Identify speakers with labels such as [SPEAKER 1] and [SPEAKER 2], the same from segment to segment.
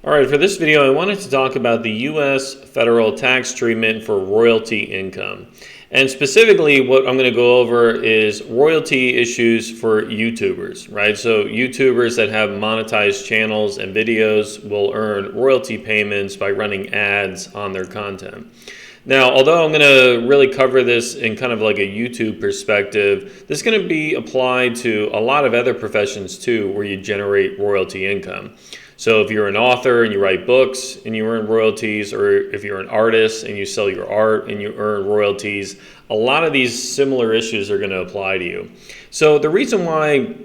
[SPEAKER 1] All right, for this video, I wanted to talk about the U.S. federal tax treatment for royalty income. And specifically, what I'm going to go over is royalty issues for YouTubers, right? So YouTubers that have monetized channels and videos will earn royalty payments by running ads on their content. Now, although I'm going to really cover this in kind of like a YouTube perspective, this is going to be applied to a lot of other professions too, where you generate royalty income. So if you're an author and you write books and you earn royalties, or if you're an artist and you sell your art and you earn royalties, a lot of these similar issues are going to apply to you. So the reason why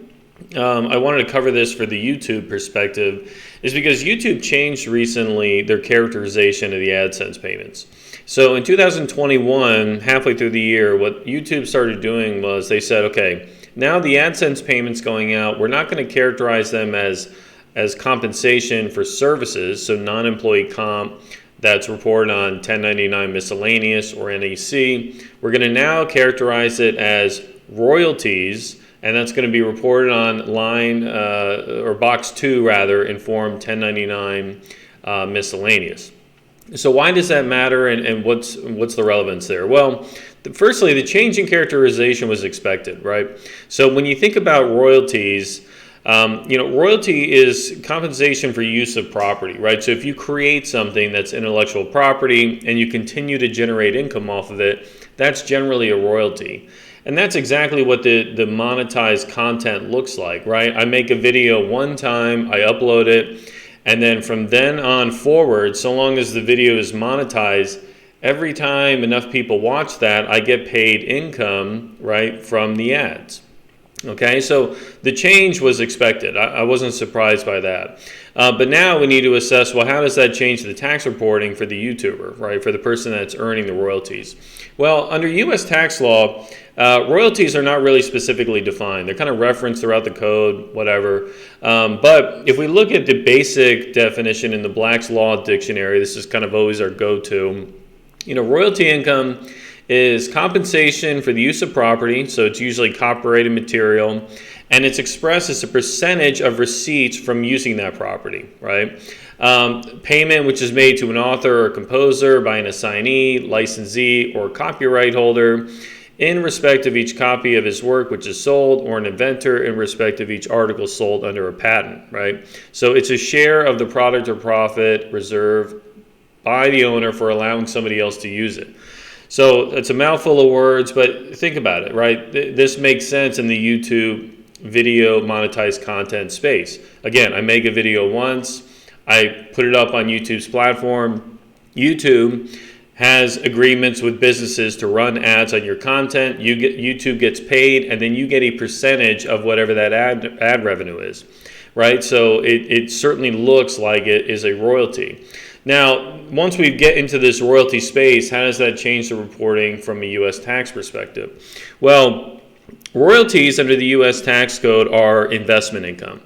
[SPEAKER 1] I wanted to cover this for the YouTube perspective is because YouTube changed recently their characterization of the AdSense payments. So in 2021, halfway through the year, what YouTube started doing was they said, okay, now the AdSense payments going out, we're not going to characterize them as compensation for services, so non-employee comp that's reported on 1099 miscellaneous or NEC. We're going to now characterize it as royalties, and that's going to be reported on line or box 2 rather in form 1099 miscellaneous. So why does that matter, and what's the relevance there? Well, firstly, the change in characterization was expected, right? So when you think about royalties, royalty is compensation for use of property, right? So if you create something that's intellectual property and you continue to generate income off of it, that's generally a royalty. And that's exactly what the monetized content looks like, right? I make a video one time, I upload it, and then from then on forward, so long as the video is monetized, every time enough people watch that, I get paid income, right, from the ads. Okay, so the change was expected. I wasn't surprised by that. But now we need to assess, well, how does that change the tax reporting for the YouTuber, right, for the person that's earning the royalties? Well, under U.S. tax law, royalties are not really specifically defined. They're kind of referenced throughout the code, whatever. But if we look at the basic definition in the Black's Law Dictionary, this is kind of always our go-to. Royalty income is compensation for the use of property, so it's usually copyrighted material, and it's expressed as a percentage of receipts from using that property, right? Payment which is made to an author or composer by an assignee, licensee, or copyright holder in respect of each copy of his work which is sold, or an inventor in respect of each article sold under a patent, right? So it's a share of the product or profit reserved by the owner for allowing somebody else to use it. So it's a mouthful of words, but think about it, right? This makes sense in the YouTube video monetized content space. Again, I make a video once, I put it up on YouTube's platform. YouTube has agreements with businesses to run ads on your content. YouTube gets paid, and then you get a percentage of whatever that ad revenue is, right? So it certainly looks like it is a royalty. Now, once we get into this royalty space, how does that change the reporting from a U.S. tax perspective? Well, royalties under the U.S. tax code are investment income,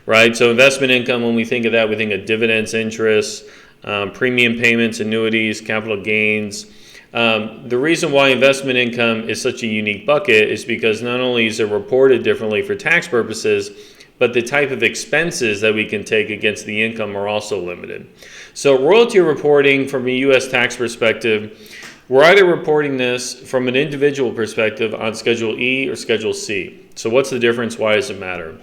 [SPEAKER 1] right? So investment income, when we think of that, we think of dividends, interest, premium payments, annuities, capital gains. The reason why investment income is such a unique bucket is because not only is it reported differently for tax purposes, but the type of expenses that we can take against the income are also limited. So royalty reporting from a U.S. tax perspective, we're either reporting this from an individual perspective on Schedule E or Schedule C. So what's the difference? Why does it matter?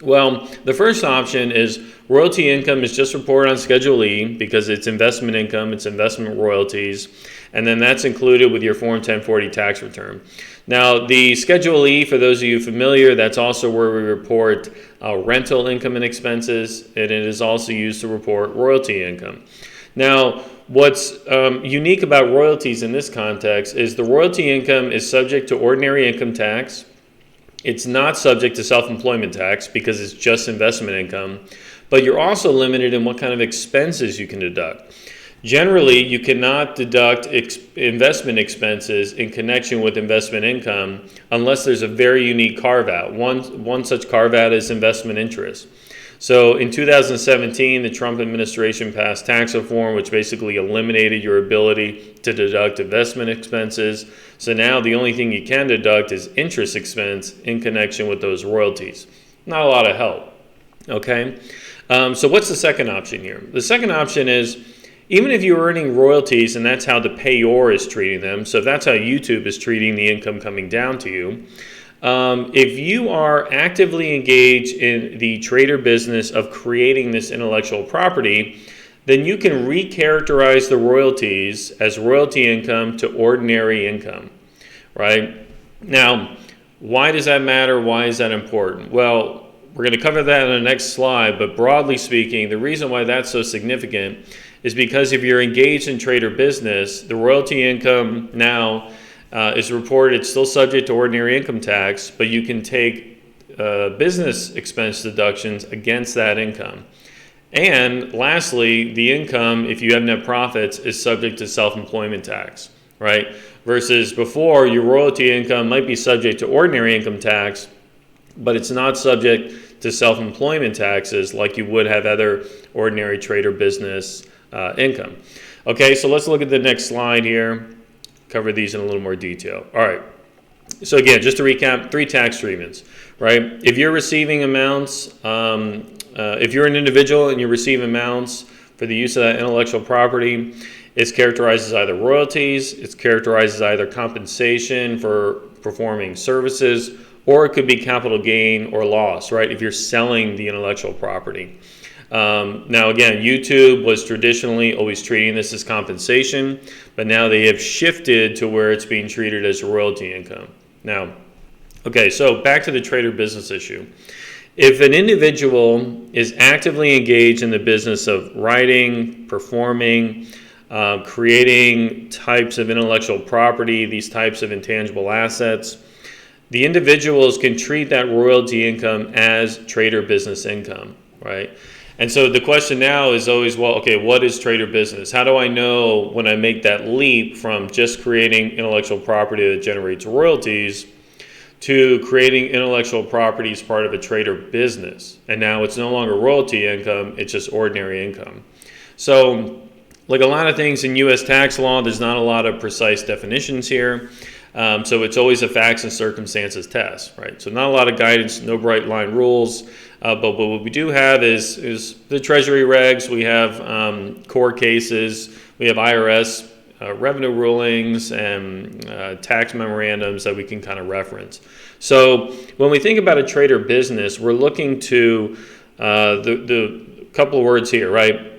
[SPEAKER 1] Well, the first option is royalty income is just reported on Schedule E because it's investment income, it's investment royalties, and then that's included with your Form 1040 tax return. Now, the Schedule E, for those of you familiar, that's also where we report rental income and expenses, and it is also used to report royalty income. Now, what's unique about royalties in this context is the royalty income is subject to ordinary income tax. It's not subject to self-employment tax because it's just investment income, but you're also limited in what kind of expenses you can deduct. Generally, you cannot deduct investment expenses in connection with investment income unless there's a very unique carve-out. One such carve-out is investment interest. So in 2017, the Trump administration passed tax reform, which basically eliminated your ability to deduct investment expenses. So now the only thing you can deduct is interest expense in connection with those royalties. Not a lot of help, okay? So what's the second option here? The second option is, even if you're earning royalties and that's how the payor is treating them, so if that's how YouTube is treating the income coming down to you, if you are actively engaged in the trader business of creating this intellectual property, then you can recharacterize the royalties as royalty income to ordinary income, right? Now, why does that matter? Why is that important? Well, we're going to cover that in the next slide, but broadly speaking, the reason why that's so significant is because if you're engaged in trader business, the royalty income now is reported, it's still subject to ordinary income tax, but you can take business expense deductions against that income. And lastly, the income, if you have net profits, is subject to self-employment tax, right? Versus before, your royalty income might be subject to ordinary income tax, but it's not subject to self-employment taxes like you would have other ordinary trader business income. Okay, so let's look at the next slide here. Cover these in a little more detail. All right. So again, just to recap, 3 tax treatments, right? If you're receiving amounts, if you're an individual and you receive amounts for the use of that intellectual property, it's characterized as either royalties, it's characterized as either compensation for performing services, or it could be capital gain or loss, right? If you're selling the intellectual property. Now again, YouTube was traditionally always treating this as compensation, but now they have shifted to where it's being treated as royalty income. Now, okay, so back to the trader business issue. If an individual is actively engaged in the business of writing, performing, creating types of intellectual property, these types of intangible assets, the individuals can treat that royalty income as trader business income, right? And so the question now is always, well, okay, what is trader business? How do I know when I make that leap from just creating intellectual property that generates royalties to creating intellectual property as part of a trader business? And now it's no longer royalty income, it's just ordinary income. So like a lot of things in U.S. tax law, there's not a lot of precise definitions here. So it's always a facts and circumstances test, right? So not a lot of guidance, no bright line rules, but what we do have is the Treasury regs, we have court cases, we have IRS revenue rulings and tax memorandums that we can kind of reference. So when we think about a trader business, we're looking to the couple of words here, right?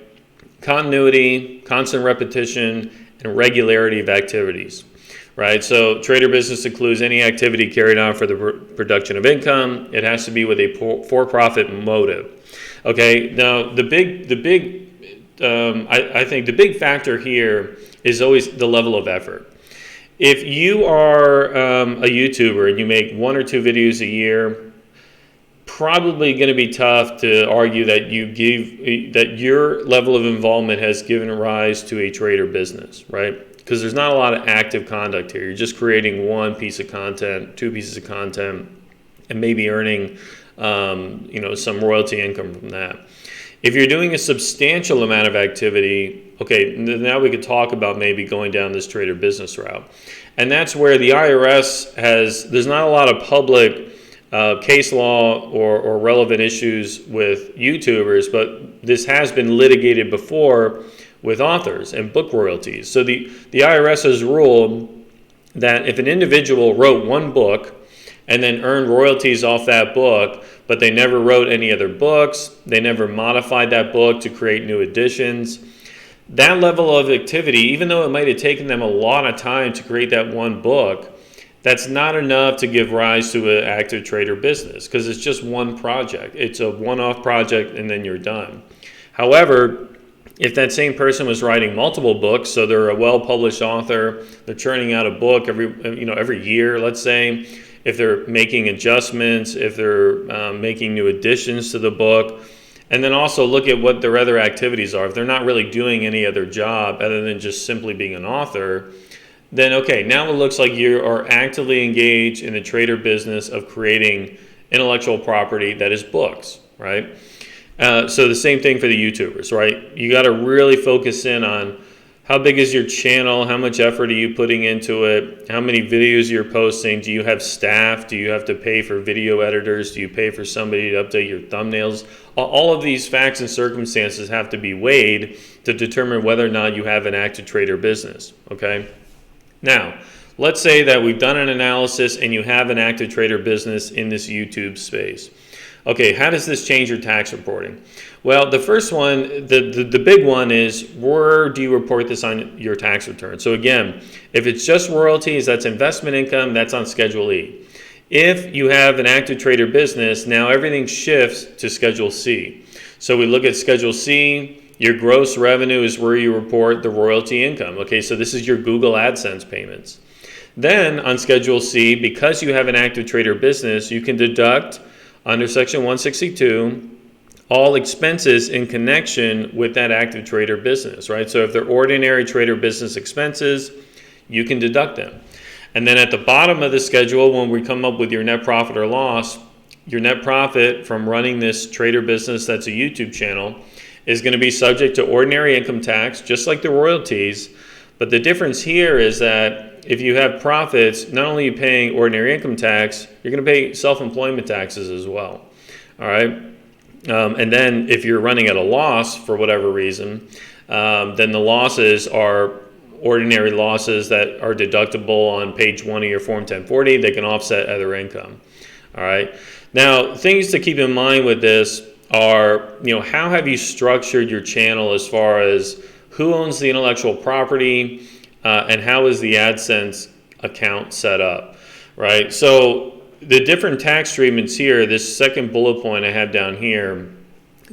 [SPEAKER 1] Continuity, constant repetition, and regularity of activities. Right, so trader business includes any activity carried on for the production of income. It has to be with a for-profit motive. Okay, now I think the big factor here is always the level of effort. If you are a YouTuber and you make 1 or 2 videos a year, probably going to be tough to argue that that your level of involvement has given rise to a trader business, right? Because there's not a lot of active conduct here. You're just creating 1 piece of content, 2 pieces of content, and maybe earning some royalty income from that. If you're doing a substantial amount of activity, okay, now we could talk about maybe going down this trader business route. And that's where the IRS there's not a lot of public case law or relevant issues with YouTubers, but this has been litigated before with authors and book royalties. So the IRS has ruled that if an individual wrote 1 book and then earned royalties off that book, but they never wrote any other books, they never modified that book to create new editions, that level of activity, even though it might have taken them a lot of time to create that 1 book, that's not enough to give rise to an active trader business because it's just 1 project. It's a one-off project and then you're done. However, if that same person was writing multiple books, so they're a well-published author, they're churning out a book every year, let's say, if they're making adjustments, if they're making new additions to the book, and then also look at what their other activities are. If they're not really doing any other job other than just simply being an author, then okay, now it looks like you are actively engaged in the trader business of creating intellectual property that is books, right? So the same thing for the YouTubers, right? You got to really focus in on How big is your channel? How much effort are you putting into it? How many videos you're posting? Do you have staff? Do you have to pay for video editors? Do you pay for somebody to update your thumbnails? All of these facts and circumstances have to be weighed to determine whether or not you have an active trader business, okay? Now, let's say that we've done an analysis and you have an active trader business in this YouTube space. Okay, how does this change your tax reporting? Well, the first one, the big one is, where do you report this on your tax return? So again, if it's just royalties, that's investment income, that's on Schedule E. If you have an active trader business, now everything shifts to Schedule C. So we look at Schedule C, your gross revenue is where you report the royalty income. Okay, so this is your Google AdSense payments. Then on Schedule C, because you have an active trader business, you can deduct under Section 162 all expenses in connection with that active trader business, right? So if they're ordinary trader business expenses, you can deduct them. And then at the bottom of the schedule, when we come up with your net profit or loss, your net profit from running this trader business that's a YouTube channel is going to be subject to ordinary income tax, just like the royalties. But the difference here is that if you have profits, not only are you paying ordinary income tax, you're going to pay self-employment taxes as well. All right. And then if you're running at a loss for whatever reason, then the losses are ordinary losses that are deductible on page 1 of your Form 1040. They can offset other income. All right. Now, things to keep in mind with this are, how have you structured your channel as far as who owns the intellectual property, and how is the AdSense account set up, right? So the different tax treatments here, this second bullet point I have down here,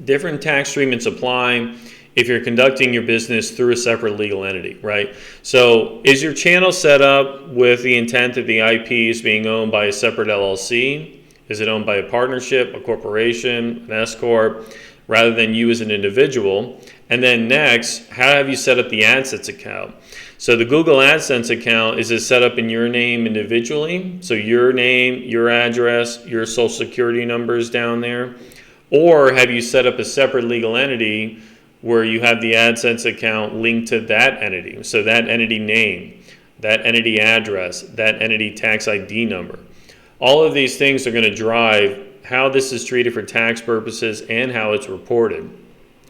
[SPEAKER 1] different tax treatments apply if you're conducting your business through a separate legal entity, right? So is your channel set up with the intent that the IP is being owned by a separate LLC? Is it owned by a partnership, a corporation, an S Corp, rather than you as an individual? And then next, how have you set up the AdSense account? So the Google AdSense account, is it set up in your name individually? So your name, your address, your social security number is down there? Or have you set up a separate legal entity where you have the AdSense account linked to that entity? So that entity name, that entity address, that entity tax ID number. All of these things are going to drive how this is treated for tax purposes and how it's reported,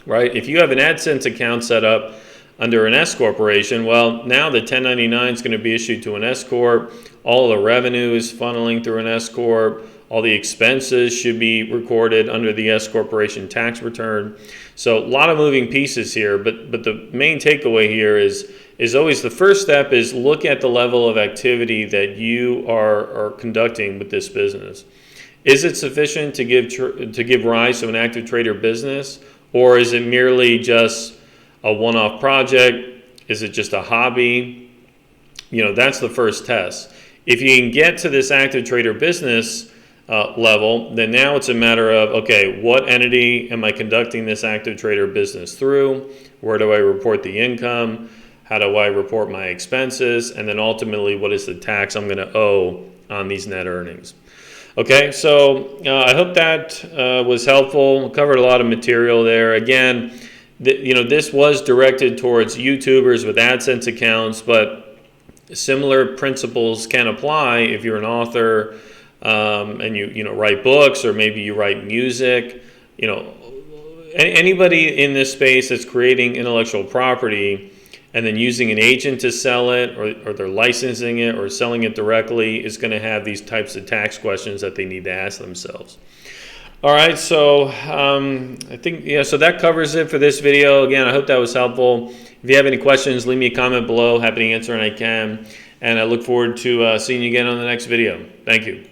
[SPEAKER 1] right? If you have an AdSense account set up under an S corporation, well, now the 1099 is going to be issued to an S corp. All the revenue is funneling through an S corp. All the expenses should be recorded under the S corporation tax return. So a lot of moving pieces here, but the main takeaway here is always the first step is look at the level of activity that you are conducting with this business. Is it sufficient to give rise to an active trader business, or is it merely just a one-off project? Is it just a hobby? That's the first test. If you can get to this active trader business level, then now it's a matter of, okay, what entity am I conducting this active trader business through? Where do I report the income? How do I report my expenses? And then ultimately, what is the tax I'm going to owe on these net earnings? Okay, so I hope that was helpful. Covered a lot of material there. Again, this was directed towards YouTubers with AdSense accounts, but similar principles can apply if you're an author and you write books, or maybe you write music. Anybody in this space that's creating intellectual property and then using an agent to sell it, or they're licensing it or selling it directly, is going to have these types of tax questions that they need to ask themselves. All right, so I think, so that covers it for this video. Again, I hope that was helpful. If you have any questions, leave me a comment below. Happy to answer when I can. And I look forward to seeing you again on the next video. Thank you.